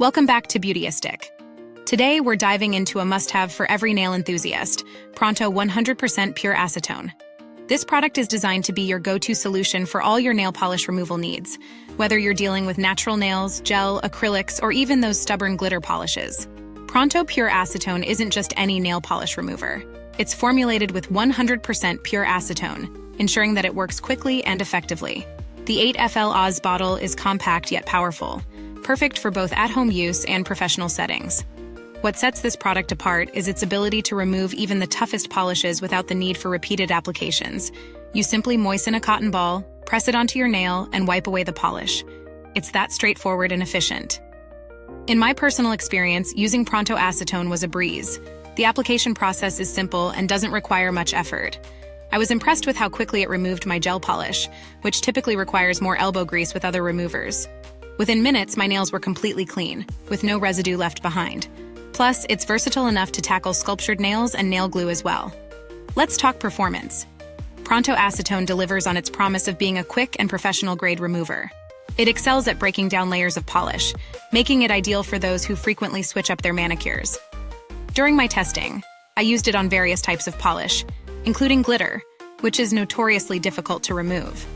Welcome back to Beautyistic. Today, we're diving into a must-have for every nail enthusiast, Pronto 100% Pure Acetone. This product is designed to be your go-to solution for all your nail polish removal needs, whether you're dealing with natural nails, gel, acrylics, or even those stubborn glitter polishes. Pronto Pure Acetone isn't just any nail polish remover. It's formulated with 100% pure acetone, ensuring that it works quickly and effectively. The 8 Oz bottle is compact yet powerful, perfect for both at-home use and professional settings. What sets this product apart is its ability to remove even the toughest polishes without the need for repeated applications. You simply moisten a cotton ball, press it onto your nail, and wipe away the polish. It's that straightforward and efficient. In my personal experience, using Pronto Acetone was a breeze. The application process is simple and doesn't require much effort. I was impressed with how quickly it removed my gel polish, which typically requires more elbow grease with other removers. Within minutes, my nails were completely clean, with no residue left behind. Plus, it's versatile enough to tackle sculptured nails and nail glue as well. Let's talk performance. Pronto Acetone delivers on its promise of being a quick and professional-grade remover. It excels at breaking down layers of polish, making it ideal for those who frequently switch up their manicures. During my testing, I used it on various types of polish, including glitter, which is notoriously difficult to remove.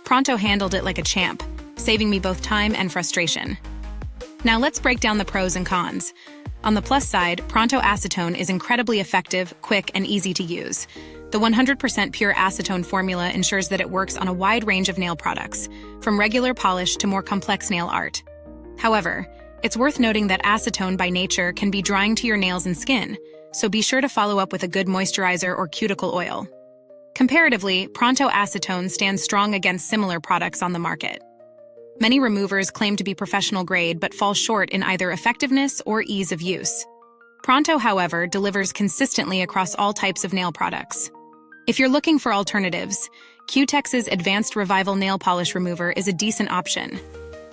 Pronto handled it like a champ, saving me both time and frustration. Now let's break down the pros and cons. On the plus side, Pronto Acetone is incredibly effective, quick, and easy to use. The 100% pure acetone formula ensures that it works on a wide range of nail products, from regular polish to more complex nail art. However, it's worth noting that acetone by nature can be drying to your nails and skin, so be sure to follow up with a good moisturizer or cuticle oil. Comparatively, Pronto Acetone stands strong against similar products on the market. Many removers claim to be professional grade but fall short in either effectiveness or ease of use. Pronto, however, delivers consistently across all types of nail products. If you're looking for alternatives, Cutex's Advanced Revival Nail Polish Remover is a decent option,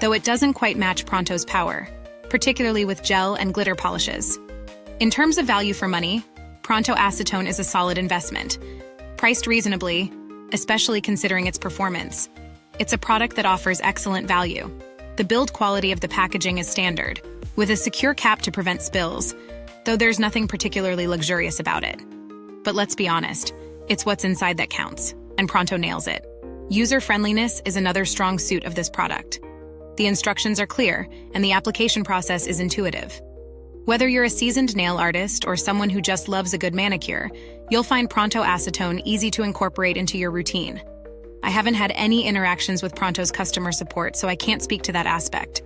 though it doesn't quite match Pronto's power, particularly with gel and glitter polishes. In terms of value for money, Pronto Acetone is a solid investment. Priced reasonably, especially considering its performance, it's a product that offers excellent value. The build quality of the packaging is standard, with a secure cap to prevent spills, though there's nothing particularly luxurious about it. But let's be honest, it's what's inside that counts, and Pronto nails it. User-friendliness is another strong suit of this product. The instructions are clear, and the application process is intuitive. Whether you're a seasoned nail artist or someone who just loves a good manicure, you'll find Pronto Acetone easy to incorporate into your routine. I haven't had any interactions with Pronto's customer support, so I can't speak to that aspect.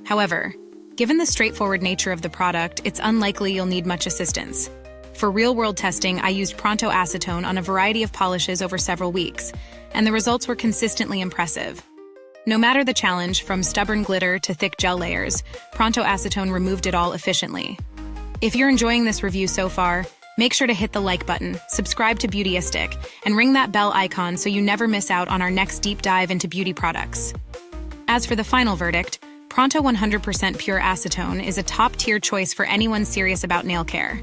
However, given the straightforward nature of the product, it's unlikely you'll need much assistance. For real-world testing, I used Pronto Acetone on a variety of polishes over several weeks, and the results were consistently impressive. No matter the challenge, from stubborn glitter to thick gel layers, Pronto Acetone removed it all efficiently. If you're enjoying this review so far, make sure to hit the like button, subscribe to Beautyistic, and ring that bell icon so you never miss out on our next deep dive into beauty products. As for the final verdict, Pronto 100% Pure Acetone is a top-tier choice for anyone serious about nail care.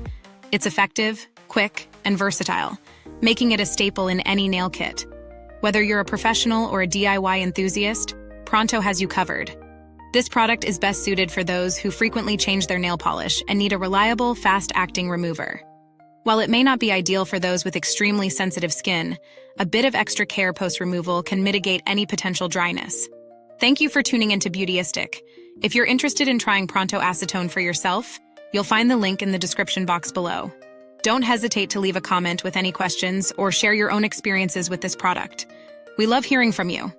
It's effective, quick, and versatile, making it a staple in any nail kit. Whether you're a professional or a DIY enthusiast, Pronto has you covered. This product is best suited for those who frequently change their nail polish and need a reliable, fast-acting remover. While it may not be ideal for those with extremely sensitive skin, a bit of extra care post-removal can mitigate any potential dryness. Thank you for tuning into Beautyistic. If you're interested in trying Pronto Acetone for yourself, you'll find the link in the description box below. Don't hesitate to leave a comment with any questions or share your own experiences with this product. We love hearing from you.